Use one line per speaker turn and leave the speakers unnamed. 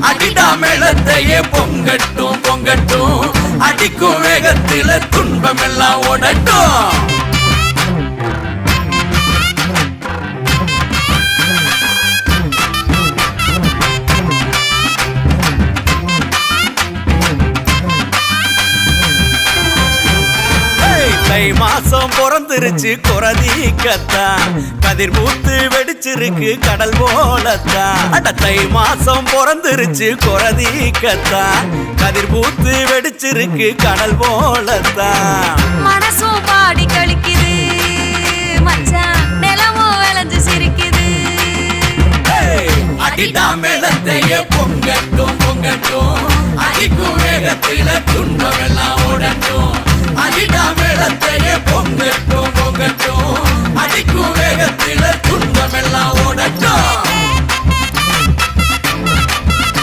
அடிடா மேளத்தையே பொங்கட்டும் பொங்கட்டும் அடிக்கும் வேகத்தில துன்பம் எல்லாம் ஓடட்டும் தை மாசம் பிறந்துருச்சு குறதீக்கத்தான் கதிர் பூத்து வெடிச்சிருக்கு கடல் போலத்தான் அட தை மாசம் பிறந்துருச்சு குறதீக்கத்தான் கதிர் பூத்து வெடிச்சிருக்கு கடல் போலத்தான்
மனசும் பாடி கழிக்குது மச்சான் நிலமும் விளைஞ்சு சிரிக்குது
அடிடா மேளத்தையே பொங்கட்டும் பொங்கட்டும் அடிக்கும் வேகத்தில துன்பம் எல்லாம்